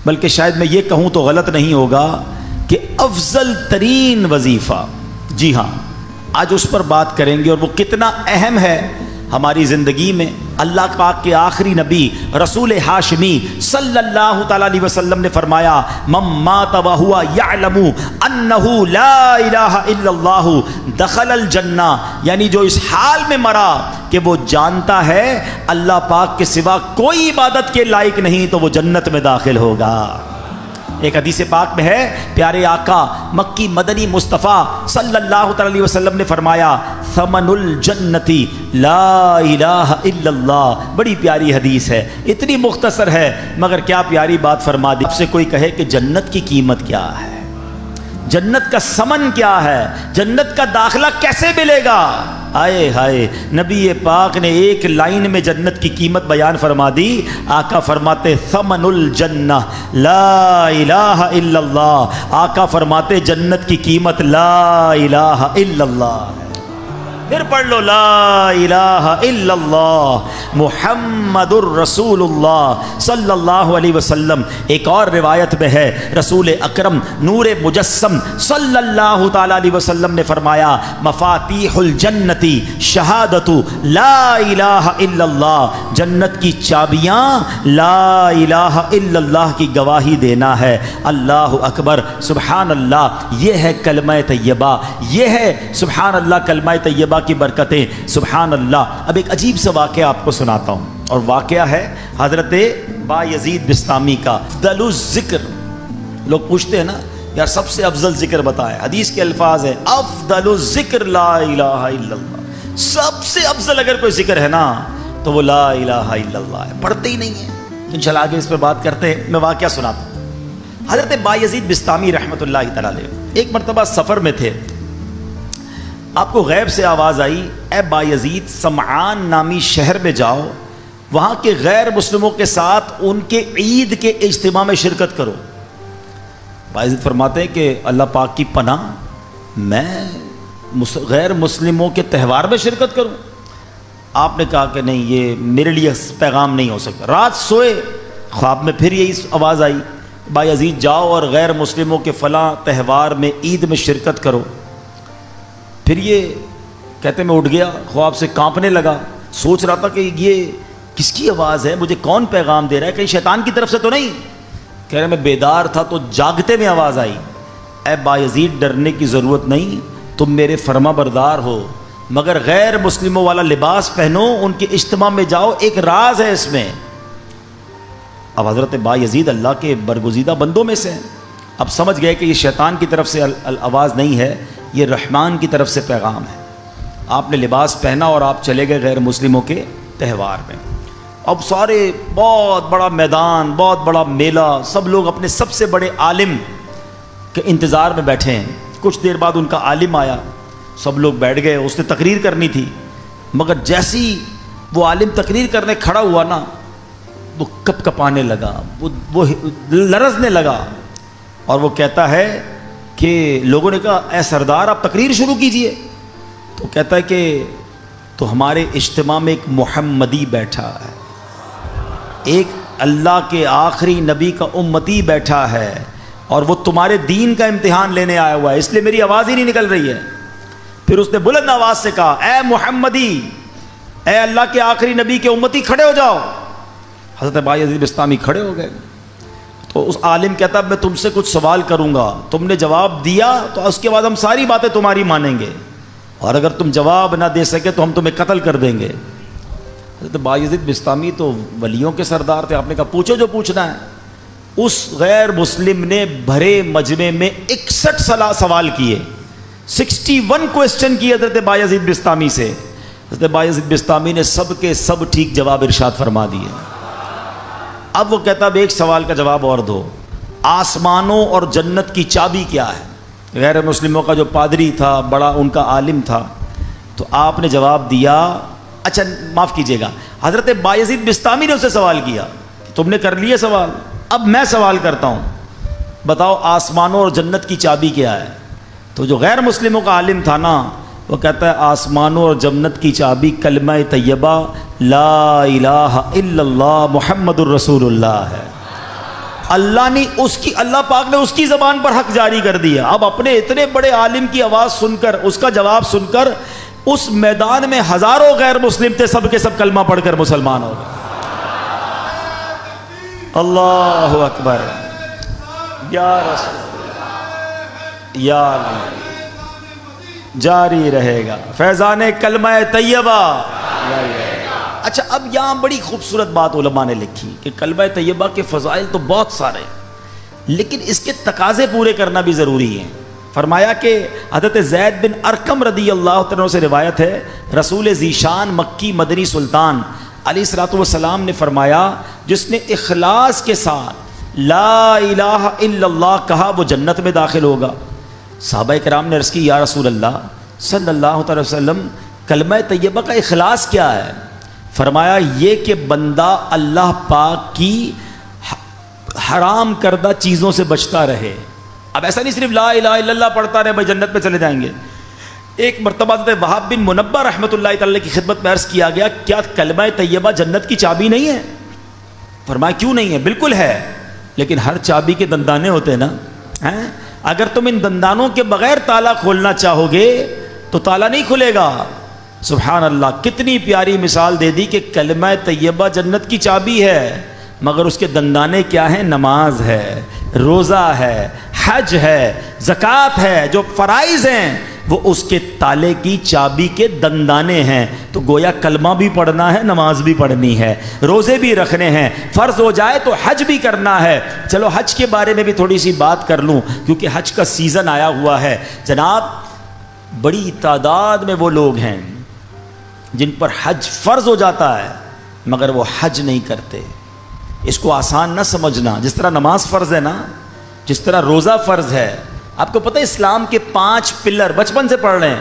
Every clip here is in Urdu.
بلکہ شاید میں یہ کہوں تو غلط نہیں ہوگا کہ افضل ترین وظیفہ، جی ہاں آج اس پر بات کریں گے، اور وہ کتنا اہم ہے ہماری زندگی میں۔ اللہ پاک کے آخری نبی رسول ہاشمی صلی اللہ تعالیٰ علیہ وسلم نے فرمایا من مات وہو یعلم انہ لا الہ الا اللہ دخل الجنہ، یعنی جو اس حال میں مرا کہ وہ جانتا ہے اللہ پاک کے سوا کوئی عبادت کے لائق نہیں، تو وہ جنت میں داخل ہوگا۔ ایک حدیث پاک میں ہے، پیارے آقا مکی مدنی مصطفیٰ صلی اللہ علیہ وسلم نے فرمایا ثمن الجنتی لا الہ الا اللہ۔ بڑی پیاری حدیث ہے، اتنی مختصر ہے مگر کیا پیاری بات فرما دی۔ اب سے کوئی کہے کہ جنت کی قیمت کیا ہے، جنت کا ثمن کیا ہے، جنت کا داخلہ کیسے ملے گا، آئے ہائے نبی پاک نے ایک لائن میں جنت کی قیمت بیان فرما دی۔ آقا فرماتے ثمن الجنہ لا الہ الا اللہ، آقا فرماتے جنت کی قیمت لا الہ الا اللہ۔ پھر پڑھ لو لا الہ الا اللہ محمد الرسول اللہ صلی اللہ علیہ وسلم۔ ایک اور روایت میں ہے رسول اکرم نور مجسم صلی اللہ تعالی علیہ وسلم نے فرمایا مفاتیح الجنتی شہادت لا الہ الا اللہ، جنت کی چابیاں لا الہ الا اللہ کی گواہی دینا ہے۔ اللہ اکبر، سبحان اللہ، یہ ہے کلمہ طیبہ، یہ ہے سبحان اللہ کلمہ طیبہ کی برکتیں، سبحان اللہ۔ اب ایک عجیب سا واقعہ آپ کو سناتا ہوں، اور واقعہ ہے حضرت بایزید بسطامی کا۔ افضل الذکر، لوگ پوچھتے ہیں نا یار سب سے افضل ذکر بتائیں، حدیث کے الفاظ ہیں افضل الذکر لا الہ الا اللہ، سب سے افضل اگر کوئی ذکر ہے نا تو وہ لا الہ الا اللہ ہے، پڑھتے ہی نہیں ہیں۔ انشاءاللہ آگے اس پر بات کرتے ہیں۔ میں واقعہ سناتا ہوں۔ حضرت بایزید بسطامی رحمۃ اللہ تعالی علیہ ایک مرتبہ سفر میں تھے، آپ کو غیب سے آواز آئی اے بایزید سمعان نامی شہر میں جاؤ، وہاں کے غیر مسلموں کے ساتھ ان کے عید کے اجتماع میں شرکت کرو۔ بایزید فرماتے ہیں کہ اللہ پاک کی پناہ، میں غیر مسلموں کے تہوار میں شرکت کروں؟ آپ نے کہا کہ نہیں، یہ میرے لیے پیغام نہیں ہو سکتا۔ رات سوئے، خواب میں پھر یہی آواز آئی بایزید جاؤ اور غیر مسلموں کے فلاں تہوار میں عید میں شرکت کرو۔ پھر یہ کہتے میں اٹھ گیا، خواب سے کانپنے لگا، سوچ رہا تھا کہ یہ کس کی آواز ہے، مجھے کون پیغام دے رہا ہے، کہیں شیطان کی طرف سے تو نہیں؟ کہہ رہے میں بیدار تھا تو جاگتے میں آواز آئی اے بایزید ڈرنے کی ضرورت نہیں، تم میرے فرما بردار ہو، مگر غیر مسلموں والا لباس پہنو، ان کے اجتماع میں جاؤ، ایک راز ہے اس میں۔ اب حضرت بایزید اللہ کے برگزیدہ بندوں میں سے ہیں، اب سمجھ گئے کہ یہ شیطان کی طرف سے آواز نہیں ہے، یہ رحمان کی طرف سے پیغام ہے۔ آپ نے لباس پہنا اور آپ چلے گئے غیر مسلموں کے تہوار میں۔ اب سارے بہت بڑا میدان، بہت بڑا میلہ، سب لوگ اپنے سب سے بڑے عالم کے انتظار میں بیٹھے ہیں۔ کچھ دیر بعد ان کا عالم آیا، سب لوگ بیٹھ گئے، اس نے تقریر کرنی تھی، مگر جیسی وہ عالم تقریر کرنے کھڑا ہوا نا، وہ کپ کپانے لگا، وہ لرزنے لگا، اور وہ کہتا ہے کہ لوگوں نے کہا اے سردار آپ تقریر شروع کیجئے، تو کہتا ہے کہ تو ہمارے اجتماع میں ایک محمدی بیٹھا ہے، ایک اللہ کے آخری نبی کا امتی بیٹھا ہے، اور وہ تمہارے دین کا امتحان لینے آیا ہوا ہے، اس لیے میری آواز ہی نہیں نکل رہی ہے۔ پھر اس نے بلند آواز سے کہا اے محمدی، اے اللہ کے آخری نبی کے امتی کھڑے ہو جاؤ۔ حضرت بایزید بسطامی کھڑے ہو گئے، تو اس عالم کہتا میں تم سے کچھ سوال کروں گا، تم نے جواب دیا تو اس کے بعد ہم ساری باتیں تمہاری مانیں گے، اور اگر تم جواب نہ دے سکے تو ہم تمہیں قتل کر دیں گے۔ حضرت بایزید بسطامی تو ولیوں کے سردار تھے، آپ نے کہا پوچھو جو پوچھنا ہے۔ اس غیر مسلم نے بھرے مجمع میں 61 سوال کیے، 61 کوسچن کیے حضرت بایزید بسطامی سے۔ حضرت بایزید بسطامی نے سب کے سب ٹھیک جواب ارشاد فرما دیے۔ اب وہ کہتا اب ایک سوال کا جواب اور دو، آسمانوں اور جنت کی چابی کیا ہے؟ غیر مسلموں کا جو پادری تھا، بڑا ان کا عالم تھا، تو آپ نے جواب دیا، اچھا معاف کیجیے گا، حضرت بایزید بسطامی نے اسے سوال کیا، تم نے کر لیا سوال، اب میں سوال کرتا ہوں، بتاؤ آسمانوں اور جنت کی چابی کیا ہے؟ تو جو غیر مسلموں کا عالم تھا نا، وہ کہتا ہے آسمانوں اور جنت کی چابی کلمہ طیبہ لا الہ الا اللہ محمد الرسول اللہ ہے۔ اللہ نے اللہ پاک نے اس کی زبان پر حق جاری کر دیا. اب اپنے اتنے بڑے عالم کی آواز سن کر، اس کا جواب سن کر، اس میدان میں ہزاروں غیر مسلم تھے، سب کے سب کلمہ پڑھ کر مسلمان ہو گئے. اللہ اکبر. یا رسول یا اللہ. جاری رہے گا فیضان کلمہ طیبہ. اچھا، اب یہاں بڑی خوبصورت بات علماء نے لکھی کہ کلمہ طیبہ کے فضائل تو بہت سارے ہیں، لیکن اس کے تقاضے پورے کرنا بھی ضروری ہیں. فرمایا کہ حضرت زید بن ارقم رضی اللہ عنہ سے روایت ہے، رسول ذیشان مکی مدنی سلطان علیہ الصلوۃ والسلام نے فرمایا، جس نے اخلاص کے ساتھ لا الہ الا اللہ کہا وہ جنت میں داخل ہوگا. صحابہ کرام نے عرض کی، یا رسول اللہ صلی اللہ علیہ وسلم، کلمہ طیبہ کا اخلاص کیا ہے؟ فرمایا یہ کہ بندہ اللہ پاک کی حرام کردہ چیزوں سے بچتا رہے. اب ایسا نہیں صرف لا الہ الا اللہ پڑھتا رہے بھائی جنت میں چلے جائیں گے. ایک مرتبہ حضرت وہاب بن منبہ رحمۃ اللہ تعالی کی خدمت میں عرض کیا گیا، کیا کلمہ طیبہ جنت کی چابی نہیں ہے؟ فرمایا کیوں نہیں ہے؟ بالکل ہے، لیکن ہر چابی کے دندانے ہوتے ہیں نا. اگر تم ان دندانوں کے بغیر تالا کھولنا چاہو گے تو تالا نہیں کھلے گا. سبحان اللہ، کتنی پیاری مثال دے دی کہ کلمہ طیبہ جنت کی چابی ہے، مگر اس کے دندانے کیا ہیں؟ نماز ہے، روزہ ہے، حج ہے، زکوٰۃ ہے، جو فرائض ہیں وہ اس کے تالے کی چابی کے دندانے ہیں. تو گویا کلمہ بھی پڑھنا ہے، نماز بھی پڑھنی ہے، روزے بھی رکھنے ہیں، فرض ہو جائے تو حج بھی کرنا ہے. چلو حج کے بارے میں بھی تھوڑی سی بات کر لوں، کیونکہ حج کا سیزن آیا ہوا ہے. جناب، بڑی تعداد میں وہ لوگ ہیں جن پر حج فرض ہو جاتا ہے مگر وہ حج نہیں کرتے. اس کو آسان نہ سمجھنا. جس طرح نماز فرض ہے نا، جس طرح روزہ فرض ہے. آپ کو پتہ ہے اسلام کے 5 پلر بچپن سے پڑھ رہے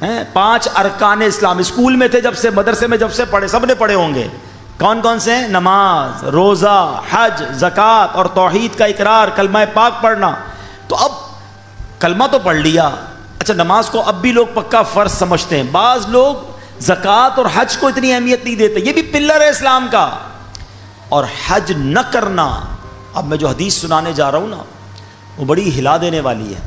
ہیں، 5 ارکان اسلام. اسکول میں تھے جب سے، مدرسے میں جب سے پڑھے، سب نے پڑھے ہوں گے. کون کون سے ہیں؟ نماز، روزہ، حج، زکوٰۃ اور توحید کا اقرار، کلمہ پاک پڑھنا. تو اب کلمہ تو پڑھ لیا. اچھا، نماز کو اب بھی لوگ پکا فرض سمجھتے ہیں. بعض لوگ زکوٰۃ اور حج کو اتنی اہمیت نہیں دیتے، یہ بھی پلر ہے اسلام کا. اور حج نہ کرنا، اب میں جو حدیث سنانے جا رہا ہوں نا وہ بڑی ہلا دینے والی ہے.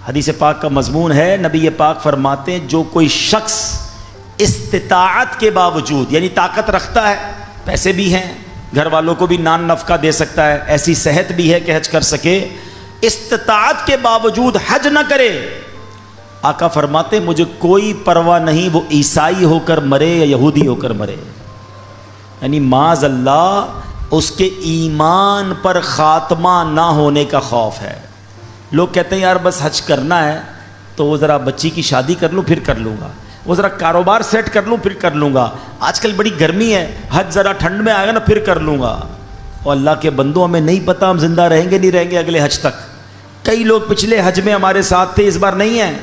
حدیث پاک کا مضمون ہے، نبی پاک فرماتے ہیں جو کوئی شخص استطاعت کے باوجود، یعنی طاقت رکھتا ہے، پیسے بھی ہیں، گھر والوں کو بھی نان نفقہ دے سکتا ہے، ایسی صحت بھی ہے کہ حج کر سکے، استطاعت کے باوجود حج نہ کرے، آقا فرماتے مجھے کوئی پرواہ نہیں وہ عیسائی ہو کر مرے یا یہودی ہو کر مرے. یعنی معاذ اللہ اس کے ایمان پر خاتمہ نہ ہونے کا خوف ہے. لوگ کہتے ہیں یار بس حج کرنا ہے تو وہ ذرا بچی کی شادی کر لوں پھر کر لوں گا، وہ ذرا کاروبار سیٹ کر لوں پھر کر لوں گا، آج کل بڑی گرمی ہے، حج ذرا ٹھنڈ میں آئے گا نا پھر کر لوں گا. اور اللہ کے بندوں، ہمیں نہیں پتہ ہم زندہ رہیں گے نہیں رہیں گے اگلے حج تک. کئی لوگ پچھلے حج میں ہمارے ساتھ تھے، اس بار نہیں ہیں.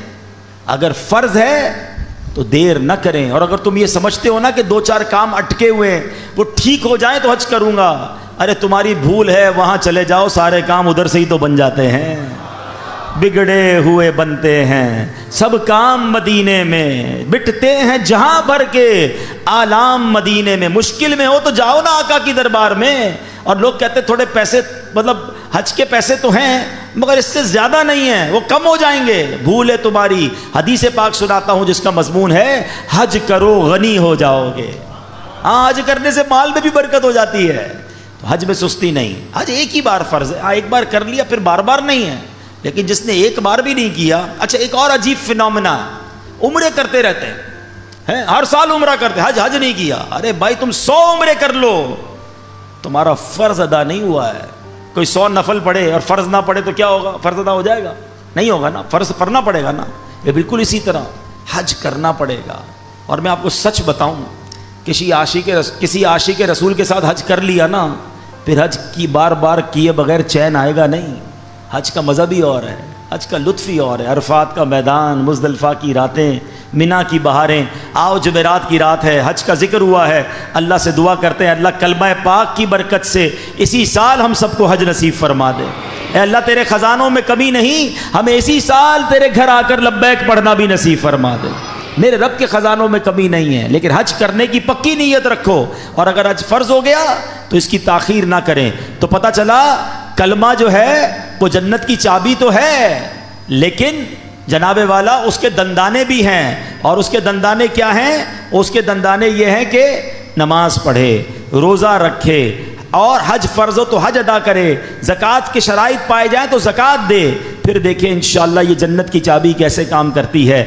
اگر فرض ہے تو دیر نہ کریں. اور اگر تم یہ سمجھتے ہو نا کہ 2-4 کام اٹکے ہوئے ہیں وہ ٹھیک ہو جائیں تو حج کروں گا، ارے تمہاری بھول ہے، وہاں چلے جاؤ، سارے کام ادھر سے ہی تو بن جاتے ہیں. بگڑے ہوئے بنتے ہیں سب کام مدینے میں، بٹتے ہیں جہاں بھر کے آلام مدینے میں. مشکل میں ہو تو جاؤ نا آقا کی دربار میں. اور لوگ کہتے تھوڑے پیسے، مطلب حج کے پیسے تو ہیں مگر اس سے زیادہ نہیں ہیں، وہ کم ہو جائیں گے. بھول ہے تمہاری. حدیث پاک سناتا ہوں جس کا مضمون ہے حج کرو غنی ہو جاؤ گے. ہاں، حج کرنے سے مال میں بھی برکت ہو جاتی ہے. تو حج میں سستی نہیں. حج ایک ہی بار فرض ہے، ایک بار کر لیا پھر بار بار نہیں ہے. لیکن جس نے ایک بار بھی نہیں کیا. اچھا، ایک اور عجیب فنومنا، عمرے کرتے رہتے ہیں، ہر سال عمرہ کرتے، حج نہیں کیا. ارے بھائی تم 100 عمرے کر لو، تمہارا فرض ادا نہیں ہوا ہے. کوئی 100 نفل پڑھے اور فرض نہ پڑھے تو کیا ہوگا؟ فرض ادا ہو جائے گا؟ نہیں ہوگا نا. فرض کرنا پڑے گا نا. یہ بالکل اسی طرح حج کرنا پڑے گا. اور میں آپ کو سچ بتاؤں، کسی عاشق رسول کے ساتھ حج کر لیا نا، پھر حج کی بار بار کیے بغیر چین آئے گا نہیں. حج کا مزہ بھی اور ہے، حج کا لطف ہی اور ہے. عرفات کا میدان، مزدلفہ کی راتیں، مینا کی بہاریں، آؤ جمعرات کی رات ہے، حج کا ذکر ہوا ہے. اللہ سے دعا کرتے ہیں اللہ کلمہ پاک کی برکت سے اسی سال ہم سب کو حج نصیب فرما دے. اے اللہ تیرے خزانوں میں کمی نہیں، ہمیں اسی سال تیرے گھر آ کر لبیک پڑھنا بھی نصیب فرما دے. میرے رب کے خزانوں میں کمی نہیں ہے، لیکن حج کرنے کی پکی نیت رکھو. اور اگر حج فرض ہو گیا تو اس کی تاخیر نہ کریں. تو پتہ چلا کلمہ جو ہے وہ جنت کی چابی تو ہے، لیکن جناب والا اس کے دندانے بھی ہیں، اور اس کے دندانے کیا ہیں؟ اس کے دندانے یہ ہیں کہ نماز پڑھے، روزہ رکھے، اور حج فرض ہو تو حج ادا کرے، زکوٰۃ کے شرائط پائے جائیں تو زکوٰۃ دے، پھر دیکھیں انشاءاللہ یہ جنت کی چابی کیسے کام کرتی ہے۔